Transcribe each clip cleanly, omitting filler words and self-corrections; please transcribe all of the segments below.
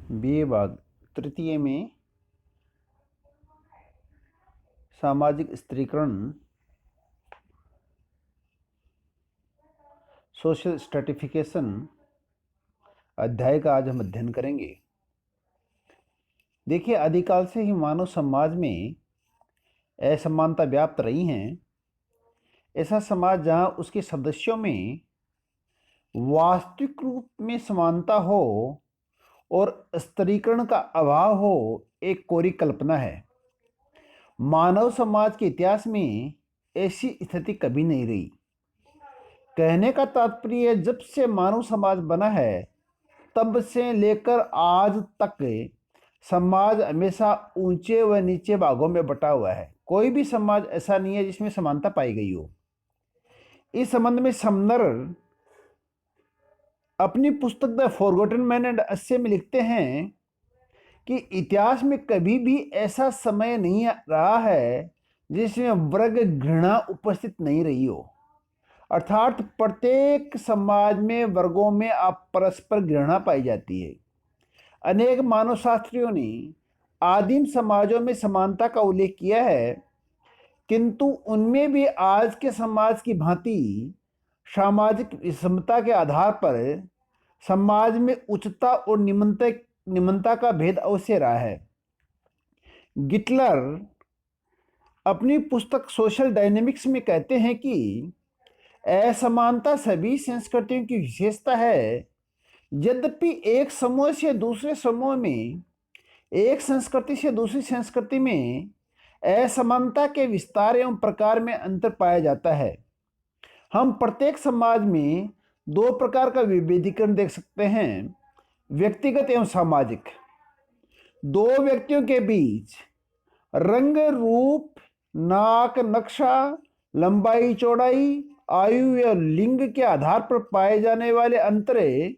BA भाग तृतीय में सामाजिक स्त्रीकरण सोशल स्ट्रेटिफिकेशन अध्याय का आज हम अध्ययन करेंगे। देखिए, आदिकाल से ही मानव समाज में असमानता व्याप्त रही हैं। ऐसा समाज जहां उसके सदस्यों में वास्तविक रूप में समानता हो और स्त्रीकरण का अभाव हो, एक कोरी कल्पना है। मानव समाज के इतिहास में ऐसी स्थिति कभी नहीं रही। कहने का तात्पर्य, जब से मानव समाज बना है तब से लेकर आज तक समाज हमेशा ऊंचे व नीचे भागों में बटा हुआ है। कोई भी समाज ऐसा नहीं है जिसमें समानता पाई गई हो। इस संबंध में समनर अपनी पुस्तक द फॉरगॉटन मैन एंड अस्से में लिखते हैं कि इतिहास में कभी भी ऐसा समय नहीं रहा है जिसमें वर्ग घृणा उपस्थित नहीं रही हो। अर्थात प्रत्येक समाज में वर्गों में आप परस्पर घृणा पाई जाती है। अनेक मानव शास्त्रियों ने आदिम समाजों में समानता का उल्लेख किया है, किंतु उनमें भी आज के समाज की भांति सामाजिक विषमता के आधार पर समाज में उच्चता और निम्नता का भेद अवश्य रहा है। गिटलर अपनी पुस्तक सोशल डायनेमिक्स में कहते हैं कि असमानता सभी संस्कृतियों की विशेषता है। यद्यपि एक समूह से दूसरे समूह में, एक संस्कृति से दूसरी संस्कृति में असमानता के विस्तार एवं प्रकार में अंतर पाया जाता है। हम प्रत्येक समाज में दो प्रकार का विभेदीकरण देख सकते हैं, व्यक्तिगत एवं सामाजिक। दो व्यक्तियों के बीच रंग, रूप, नाक नक्शा, लंबाई चौड़ाई, आयु या लिंग के आधार पर पाए जाने वाले अंतरे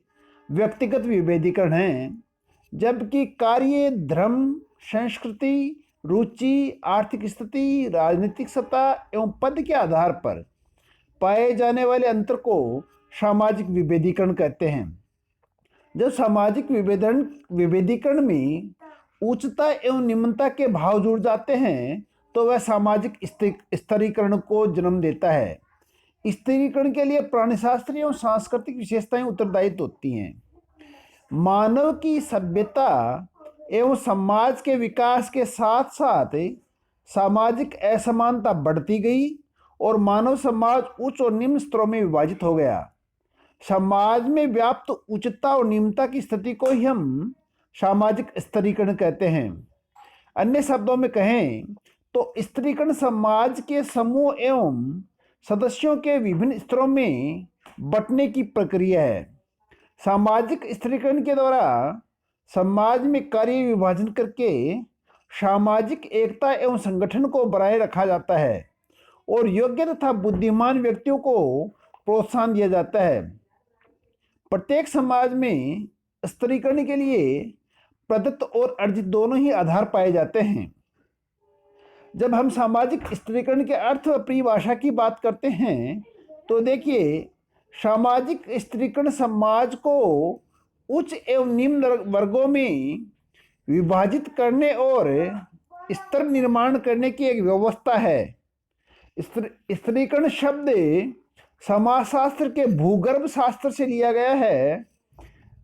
व्यक्तिगत विभेदीकरण हैं, जबकि कार्य, धर्म, संस्कृति, रुचि, आर्थिक स्थिति, राजनीतिक सत्ता एवं पद के आधार पर पाए जाने वाले अंतर को सामाजिक विभेदीकरण कहते हैं। जब सामाजिक विभेदीकरण में उच्चता एवं निम्नता के भाव जुड़ जाते हैं तो वह सामाजिक स्तरीकरण को जन्म देता है। स्तरीकरण के लिए प्राणीशास्त्रीय एवं सांस्कृतिक विशेषताएं उत्तरदायित्व होती हैं। मानव की सभ्यता एवं समाज के विकास के साथ साथ सामाजिक असमानता बढ़ती गई और मानव समाज उच्च और निम्न स्तरों में विभाजित हो गया। समाज में व्याप्त उच्चता और निम्नता की स्थिति को ही हम सामाजिक स्तरीकरण कहते हैं। अन्य शब्दों में कहें तो स्तरीकरण समाज के समूह एवं सदस्यों के विभिन्न स्तरों में बंटने की प्रक्रिया है। सामाजिक स्तरीकरण के द्वारा समाज में कार्य विभाजन करके सामाजिक एकता एवं संगठन को बनाए रखा जाता है और योग्य तथा बुद्धिमान व्यक्तियों को प्रोत्साहन दिया जाता है। प्रत्येक समाज में स्तरीकरण के लिए प्रदत्त और अर्जित दोनों ही आधार पाए जाते हैं। जब हम सामाजिक स्तरीकरण के अर्थ व परिभाषा की बात करते हैं तो देखिए, सामाजिक स्तरीकरण समाज को उच्च एवं निम्न वर्गों में विभाजित करने और स्तर निर्माण करने की एक व्यवस्था है। स्तरीकरण शब्द समाजशास्त्र के भूगर्भ शास्त्र से लिया गया है।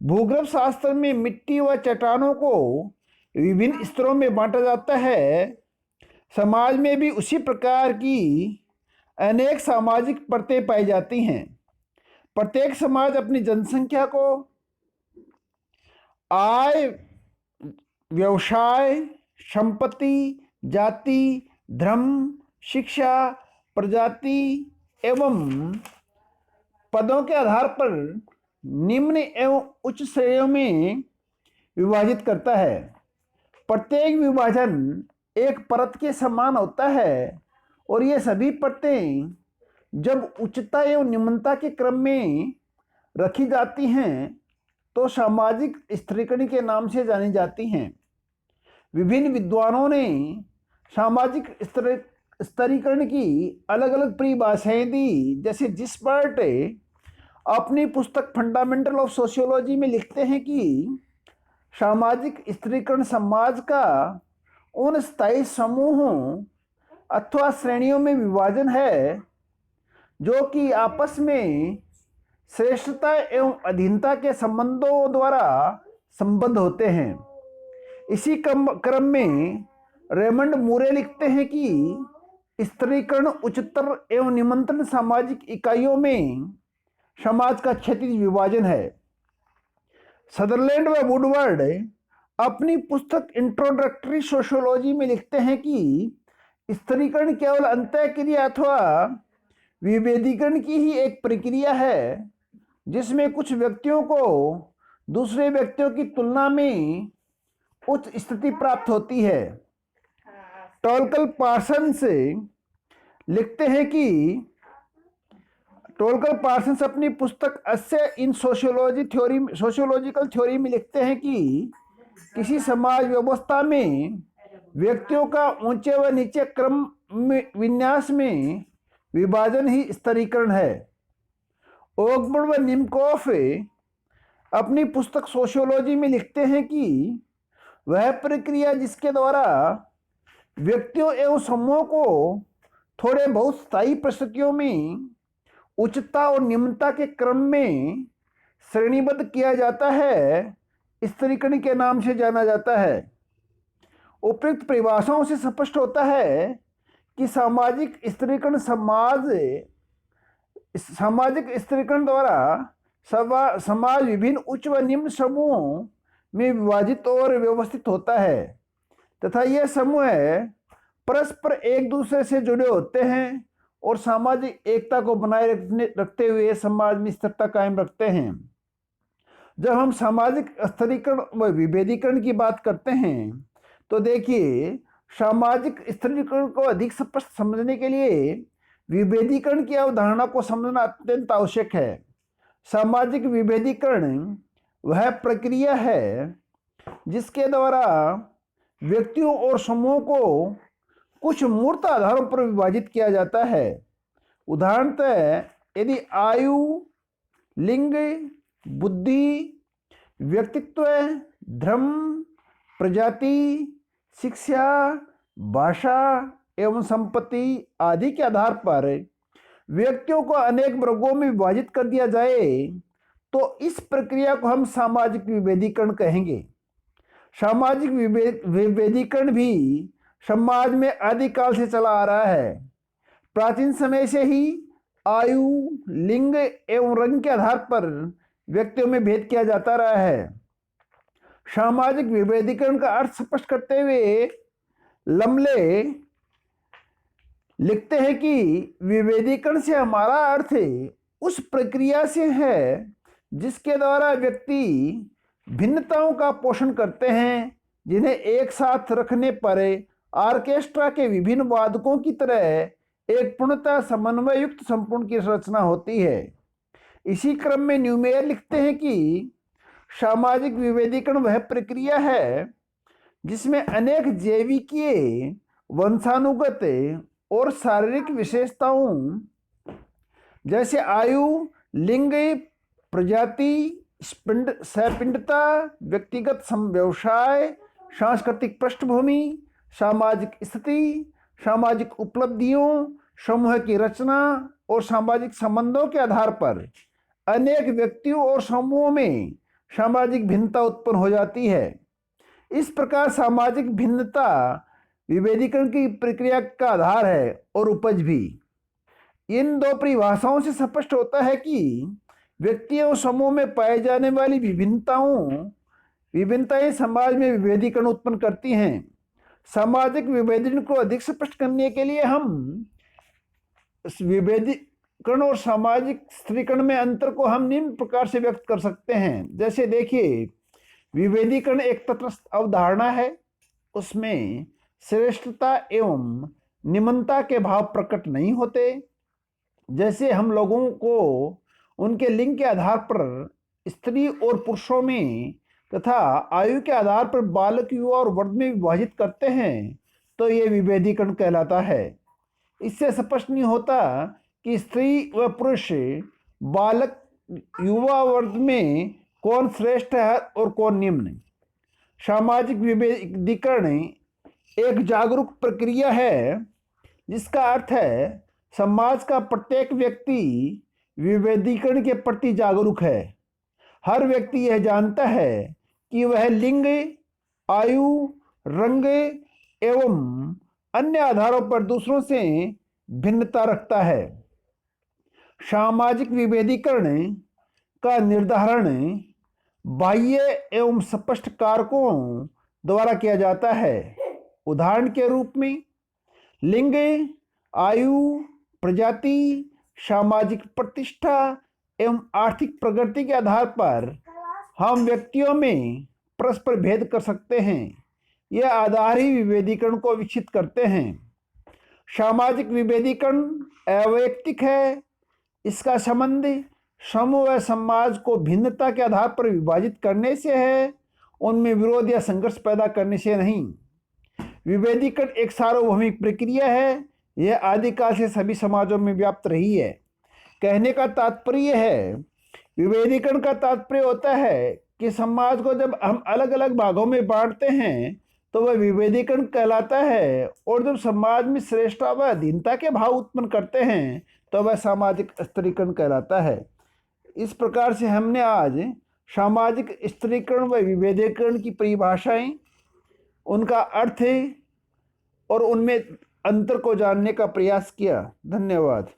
भूगर्भ शास्त्र में मिट्टी व चट्टानों को विभिन्न स्तरों में बांटा जाता है। समाज में भी उसी प्रकार की अनेक सामाजिक परतें पाई जाती हैं। प्रत्येक समाज अपनी जनसंख्या को आय, व्यवसाय, संपत्ति, जाति, धर्म, शिक्षा, प्रजाति एवं पदों के आधार पर निम्न एवं उच्च श्रेणियों में विभाजित करता है। प्रत्येक विभाजन एक परत के समान होता है और ये सभी परतें जब उच्चता एवं निम्नता के क्रम में रखी जाती हैं तो सामाजिक स्तरीकरण के नाम से जानी जाती हैं। विभिन्न विद्वानों ने सामाजिक स्तरीकरण की अलग अलग परिभाषाएं दी। जैसे जिसबर्ट अपनी पुस्तक फंडामेंटल ऑफ सोशियोलॉजी में लिखते हैं कि सामाजिक स्त्रीकरण समाज का उन स्थायी समूहों अथवा श्रेणियों में विभाजन है जो कि आपस में श्रेष्ठता एवं अधीनता के संबंधों द्वारा संबद्ध होते हैं। इसी क्रम में रेमंड मूरे लिखते हैं कि स्त्रीकरण उच्चतर एवं निम्नतर सामाजिक इकाइयों में समाज का क्षैतिज विभाजन है। सदरलैंड व वुडवर्ड अपनी पुस्तक इंट्रोडक्टरी सोशियोलॉजी में लिखते हैं कि स्त्रीकरण केवल अंतःक्रिया अथवा विभेदीकरण की ही एक प्रक्रिया है जिसमें कुछ व्यक्तियों को दूसरे व्यक्तियों की तुलना में उच्च स्थिति प्राप्त होती है। टोलकल पार्सन्स लिखते हैं कि टोलकल पार्सन्स अपनी पुस्तक अस्य इन सोशियोलॉजिकल थ्योरी में लिखते हैं कि किसी समाज व्यवस्था में व्यक्तियों का ऊंचे व नीचे क्रम विन्यास में विभाजन ही स्तरीकरण है। ओकबर्ड व निमकोफ अपनी पुस्तक सोशियोलॉजी में लिखते हैं कि वह प्रक्रिया जिसके द्वारा व्यक्तियों एवं समूहों को थोड़े बहुत स्थायी परिस्थितियों में उच्चता और निम्नता के क्रम में श्रेणीबद्ध किया जाता है, स्त्रीकरण के नाम से जाना जाता है। उपयुक्त परिभाषाओं से स्पष्ट होता है कि सामाजिक स्त्रीकरण सामाजिक स्त्रीकरण द्वारा समाज विभिन्न उच्च व निम्न समूहों में विभाजित और व्यवस्थित होता है तथा यह समूह परस्पर एक दूसरे से जुड़े होते हैं और सामाजिक एकता को बनाए रखते हुए समाज में स्थिरता कायम रखते हैं। जब हम सामाजिक स्त्रीकरण व विभेदीकरण की बात करते हैं तो देखिए, सामाजिक स्त्रीकरण को अधिक स्पष्ट समझने के लिए विभेदीकरण की अवधारणा को समझना अत्यंत आवश्यक है। सामाजिक विभेदीकरण वह प्रक्रिया है जिसके द्वारा व्यक्तियों और समूहों को कुछ मूर्त आधारों पर विभाजित किया जाता है। उदाहरणतः यदि आयु, लिंग, बुद्धि, व्यक्तित्व, धर्म, प्रजाति, शिक्षा, भाषा एवं संपत्ति आदि के आधार पर व्यक्तियों को अनेक वर्गों में विभाजित कर दिया जाए तो इस प्रक्रिया को हम सामाजिक विभेदीकरण कहेंगे। सामाजिक विभेदीकरण भी समाज में आदिकाल से चला आ रहा है। प्राचीन समय से ही आयु, लिंग एवं रंग के आधार पर व्यक्तियों में भेद किया जाता रहा है। सामाजिक विभेदीकरण का अर्थ स्पष्ट करते हुए लमले लिखते हैं कि विभेदीकरण से हमारा अर्थ उस प्रक्रिया से है जिसके द्वारा व्यक्ति भिन्नताओं का पोषण करते हैं जिन्हें एक साथ रखने पर ऑर्केस्ट्रा के विभिन्न वादकों की तरह एक पूर्णतः समन्वय युक्त संपूर्ण की रचना होती है। इसी क्रम में न्यूमेयर लिखते हैं कि सामाजिक विभेदीकरण वह प्रक्रिया है जिसमें अनेक जैविकीय, वंशानुगत और शारीरिक विशेषताओं जैसे आयु, लिंग, प्रजाति, सपिंडता, व्यक्तिगत व्यवसाय, सांस्कृतिक पृष्ठभूमि, सामाजिक स्थिति, सामाजिक उपलब्धियों, समूह की रचना और सामाजिक संबंधों के आधार पर अनेक व्यक्तियों और समूहों में सामाजिक भिन्नता उत्पन्न हो जाती है। इस प्रकार सामाजिक भिन्नता विभेदीकरण की प्रक्रिया का आधार है और उपज भी। इन दो परिभाषाओं से स्पष्ट होता है कि व्यक्तियों और समूह में पाए जाने वाली विभिन्नताएं समाज में विभेदीकरण उत्पन्न करती हैं। सामाजिक विभेदीकरण को अधिक स्पष्ट करने के लिए हम विभेदीकरण और सामाजिक स्त्रीकरण में अंतर को हम निम्न प्रकार से व्यक्त कर सकते हैं। जैसे देखिए, विभेदीकरण एक तटस्थ अवधारणा है, उसमें श्रेष्ठता एवं निम्नता के भाव प्रकट नहीं होते। जैसे हम लोगों को उनके लिंग के आधार पर स्त्री और पुरुषों में तथा आयु के आधार पर बालक, युवा और वृद्ध में विभाजित करते हैं तो ये विभेदीकरण कहलाता है। इससे स्पष्ट नहीं होता कि स्त्री व पुरुष, बालक, युवा, वृद्ध में कौन श्रेष्ठ है और कौन निम्न। सामाजिक विभेदीकरण एक जागरूक प्रक्रिया है जिसका अर्थ है समाज का प्रत्येक व्यक्ति विभेदीकरण के प्रति जागरूक है। हर व्यक्ति यह जानता है कि वह लिंग, आयु, रंग एवं अन्य आधारों पर दूसरों से भिन्नता रखता है। सामाजिक विभेदीकरण का निर्धारण बाह्य एवं स्पष्ट कारकों द्वारा किया जाता है। उदाहरण के रूप में लिंग, आयु, प्रजाति, सामाजिक प्रतिष्ठा एवं आर्थिक प्रगति के आधार पर हम व्यक्तियों में परस्पर भेद कर सकते हैं। यह आधार ही विभेदीकरण को विकसित करते हैं। सामाजिक विभेदीकरण अवैयक्तिक है। इसका संबंध समूह व समाज को भिन्नता के आधार पर विभाजित करने से है, उनमें विरोध या संघर्ष पैदा करने से नहीं। विभेदीकरण एक सार्वभौमिक प्रक्रिया है। यह आदिकाल से सभी समाजों में व्याप्त रही है। कहने का तात्पर्य है, विभेदीकरण का तात्पर्य होता है कि समाज को जब हम अलग अलग भागों में बांटते हैं तो वह विभेदीकरण कहलाता है, और जब समाज में श्रेष्ठता व अधीनता के भाव उत्पन्न करते हैं तो वह सामाजिक स्तरीकरण कहलाता है। इस प्रकार से हमने आज सामाजिक स्तरीकरण व विभेदीकरण की परिभाषाएं, उनका अर्थ और उनमें अंतर को जानने का प्रयास किया। धन्यवाद।